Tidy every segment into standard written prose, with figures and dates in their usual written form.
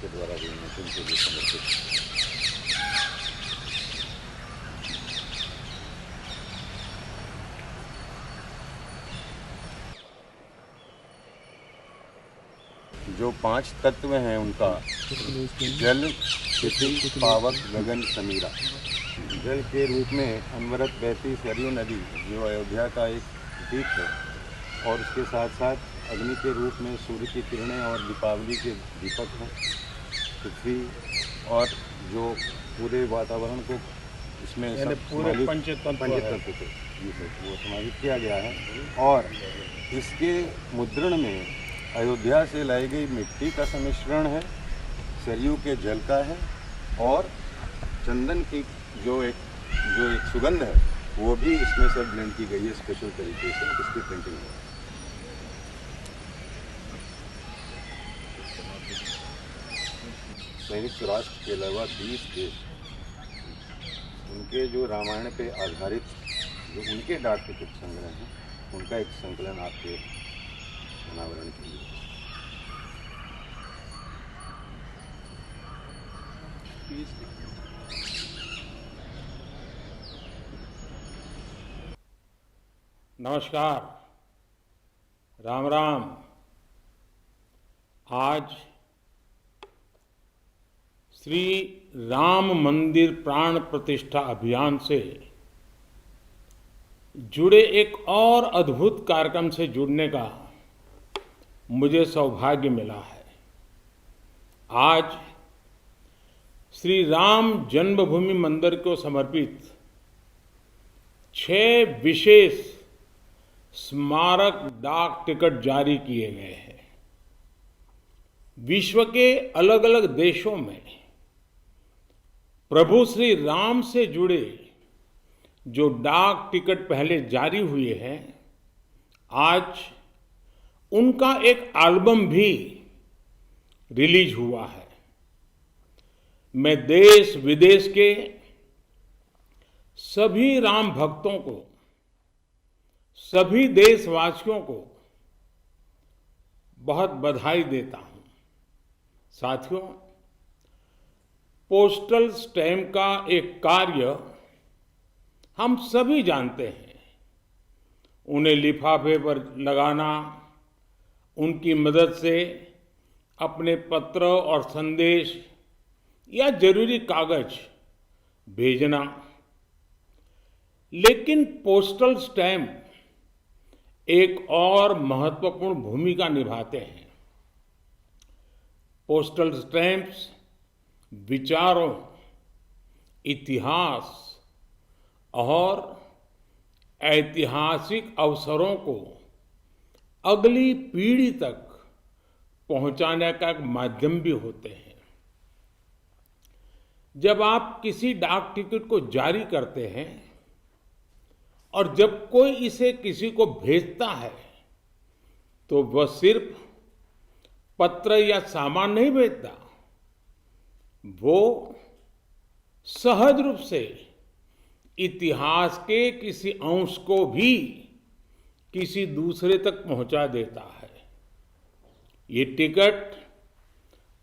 के द्वारा भी उनके लिए समर्पित। जो 5 तत्व हैं उनका, जल, क्षिति, पावक, गगन, समीरा। जल के रूप में अनवरत बहती सरयू नदी जो अयोध्या का एक प्रतीक है, और उसके साथ साथ अग्नि के रूप में सूर्य की किरणें और दीपावली के दीपक हैं। पृथ्वी और जो पूरे वातावरण को इसमें पूरे पंचतत्व थे वो समाहित किया गया है। और इसके मुद्रण में अयोध्या से लाई गई मिट्टी का सम्मिश्रण है, सरयू के जल का है, और चंदन की जो एक सुगंध है वो भी इसमें से ब्लेंड की गई है स्पेशल तरीके से, इसकी प्रिंटिंग है। संयुक्त राष्ट्र के अलावा 20 देश उनके जो रामायण पे आधारित जो उनके डाक टिकट संग्रह हैं उनका एक संकलन आपके अनावरण के लिए। नमस्कार, राम राम। आज श्री राम मंदिर प्राण प्रतिष्ठा अभियान से जुड़े एक और अद्भुत कार्यक्रम से जुड़ने का मुझे सौभाग्य मिला है। आज श्री राम जन्मभूमि मंदिर को समर्पित 6 विशेष स्मारक डाक टिकट जारी किए गए हैं। विश्व के अलग अलग देशों में प्रभु श्री राम से जुड़े जो डाक टिकट पहले जारी हुए हैं, आज उनका एक एल्बम भी रिलीज हुआ है। मैं देश विदेश के सभी राम भक्तों को, सभी देशवासियों को बहुत बधाई देता हूं। साथियों, पोस्टल स्टैम्प का एक कार्य हम सभी जानते हैं। उन्हें लिफाफे पर लगाना, उनकी मदद से अपने पत्र और संदेश या जरूरी कागज भेजना। लेकिन पोस्टल स्टैम्प एक और महत्वपूर्ण भूमिका निभाते हैं। पोस्टल स्टैम्प्स विचारों, इतिहास और ऐतिहासिक अवसरों को अगली पीढ़ी तक पहुंचाने का एक माध्यम भी होते हैं। जब आप किसी डाक टिकट को जारी करते हैं और जब कोई इसे किसी को भेजता है, तो वह सिर्फ पत्र या सामान नहीं भेजता, वो सहज रूप से इतिहास के किसी अंश को भी किसी दूसरे तक पहुंचा देता है। ये टिकट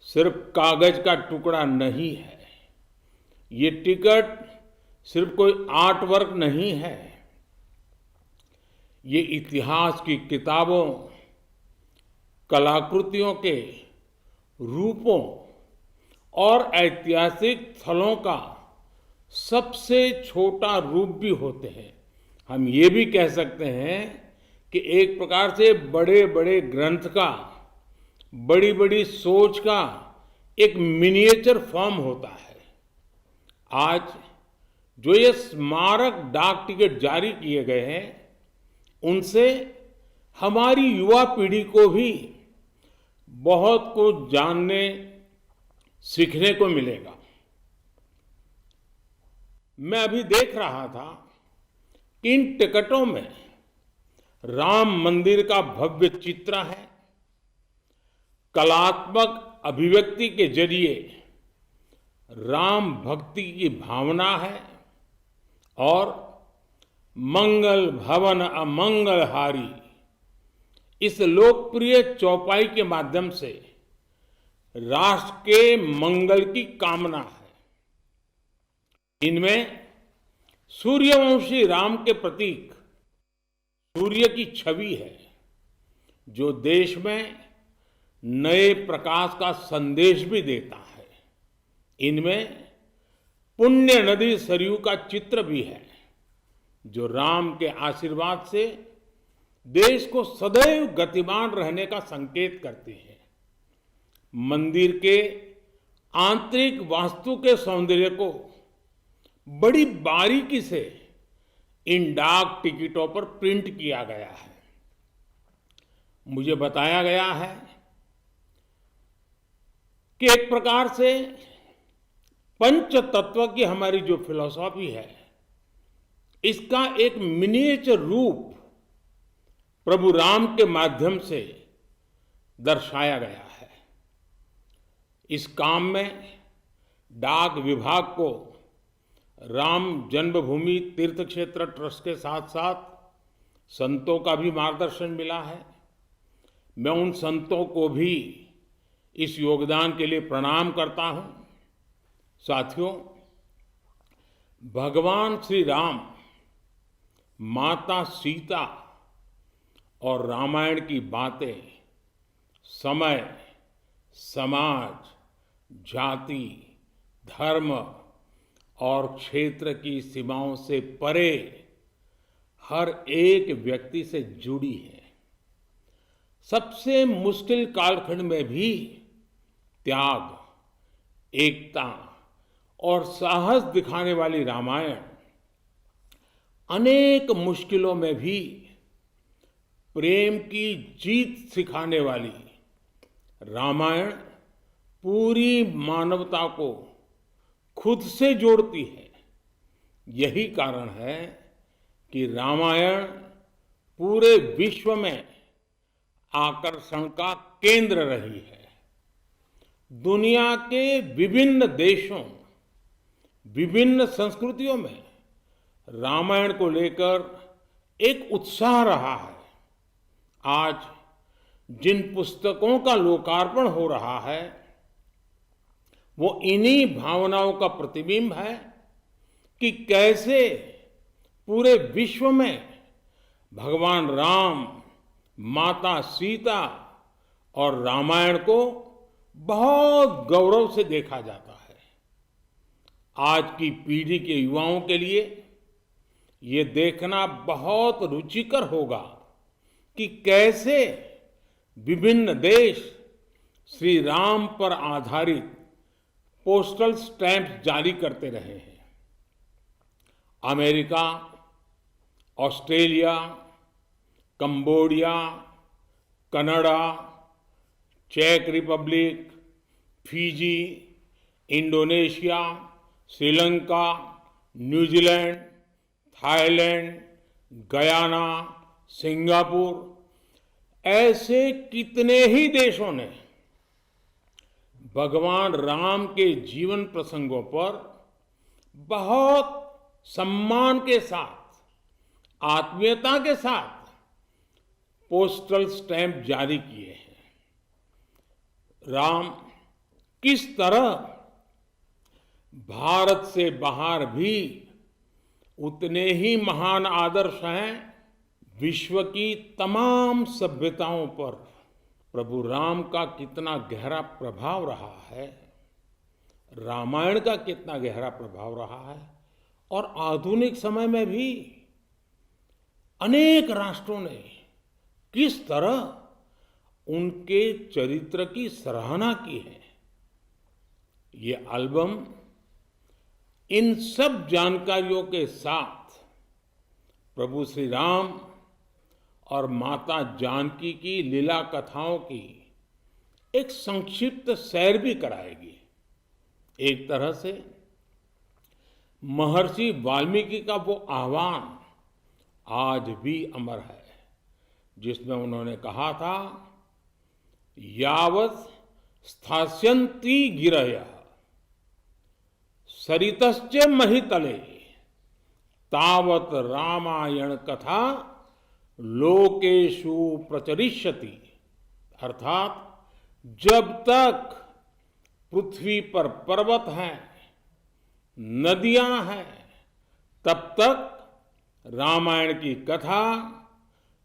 सिर्फ कागज का टुकड़ा नहीं है, ये टिकट सिर्फ कोई आर्ट वर्क नहीं है, ये इतिहास की किताबों, कलाकृतियों के रूपों और ऐतिहासिक स्थलों का सबसे छोटा रूप भी होते हैं। हम ये भी कह सकते हैं कि एक प्रकार से बड़े बड़े ग्रंथ का, बड़ी बड़ी सोच का एक मिनिएचर फॉर्म होता है। आज जो ये स्मारक डाक टिकट जारी किए गए हैं, उनसे हमारी युवा पीढ़ी को भी बहुत कुछ जानने, सीखने को मिलेगा। मैं अभी देख रहा था कि इन टिकटों में राम मंदिर का भव्य चित्र है। कलात्मक अभिव्यक्ति के जरिए राम भक्ति की भावना है और मंगल भवन अमंगलहारी इस लोकप्रिय चौपाई के माध्यम से राष्ट्र के मंगल की कामना है। इनमें सूर्यवंशी राम के प्रतीक सूर्य की छवि है, जो देश में नए प्रकाश का संदेश भी देता है। इनमें पुण्य नदी सरयू का चित्र भी है, जो राम के आशीर्वाद से देश को सदैव गतिमान रहने का संकेत करती है। मंदिर के आंतरिक वास्तु के सौंदर्य को बड़ी बारीकी से इन डाक टिकटों पर प्रिंट किया गया है। मुझे बताया गया है कि एक प्रकार से पंच तत्व की हमारी जो फिलॉसफी है, इसका एक मिनिएचर रूप प्रभु राम के माध्यम से दर्शाया गया है। इस काम में डाक विभाग को राम जन्मभूमि तीर्थ क्षेत्र ट्रस्ट के साथ साथ संतों का भी मार्गदर्शन मिला है। मैं उन संतों को भी इस योगदान के लिए प्रणाम करता हूं। साथियों, भगवान श्री राम, माता सीता और रामायण की बातें समय, समाज, जाति, धर्म और क्षेत्र की सीमाओं से परे हर एक व्यक्ति से जुड़ी है। सबसे मुश्किल कालखंड में भी त्याग, एकता और साहस दिखाने वाली रामायण अनेक मुश्किलों में भी प्रेम की जीत सिखाने वाली रामायण पूरी मानवता को खुद से जोड़ती है। यही कारण है कि रामायण पूरे विश्व में आकर्षण का केंद्र रही है। दुनिया के विभिन्न देशों, विभिन्न संस्कृतियों में रामायण को लेकर एक उत्साह रहा है। आज जिन पुस्तकों का लोकार्पण हो रहा है, वो इन्हीं भावनाओं का प्रतिबिंब है कि कैसे पूरे विश्व में भगवान राम, माता सीता और रामायण को बहुत गौरव से देखा जाता है। आज की पीढ़ी के युवाओं के लिए ये देखना बहुत रुचिकर होगा कि कैसे विभिन्न देश श्री राम पर आधारित पोस्टल स्टैंप जारी करते रहे हैं। अमेरिका, ऑस्ट्रेलिया, कंबोडिया, कनाडा, चेक Republic, Fiji, Indonesia, Sri Lanka, New Zealand, Thailand, Guyana, Singapore, ऐसे कितने ही देशों ने भगवान राम के जीवन प्रसंगों पर बहुत सम्मान के साथ, आत्मीयता के साथ पोस्टल स्टैंप जारी किए हैं। राम किस तरह भारत से बाहर भी उतने ही महान आदर्श हैं, विश्व की तमाम सभ्यताओं पर प्रभु राम का कितना गहरा प्रभाव रहा है, रामायण का कितना गहरा प्रभाव रहा है, और आधुनिक समय में भी अनेक राष्ट्रों ने किस तरह उनके चरित्र की सराहना की है। ये एल्बम इन सब जानकारियों के साथ प्रभु श्री राम और माता जानकी की लीला कथाओं की एक संक्षिप्त सैर भी कराएगी। एक तरह से महर्षि वाल्मीकि का वो आह्वान आज भी अमर है, जिसमें उन्होंने कहा था, यावत् स्थास्यन्ति गिरयः सरितश्च महितले तावत रामायण कथा लोकेषु प्रचरिष्यति। अर्थात जब तक पृथ्वी पर पर्वत हैं, नदियां हैं, तब तक रामायण की कथा,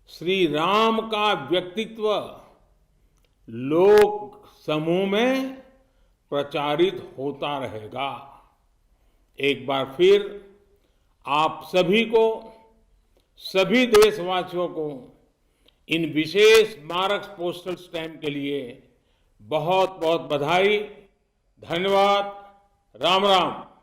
श्री राम का व्यक्तित्व लोक समूह में प्रचारित होता रहेगा। एक बार फिर आप सभी को, सभी देशवासियों को इन विशेष स्मारक पोस्टल स्टैम्प के लिए बहुत बहुत बधाई, धन्यवाद। राम राम।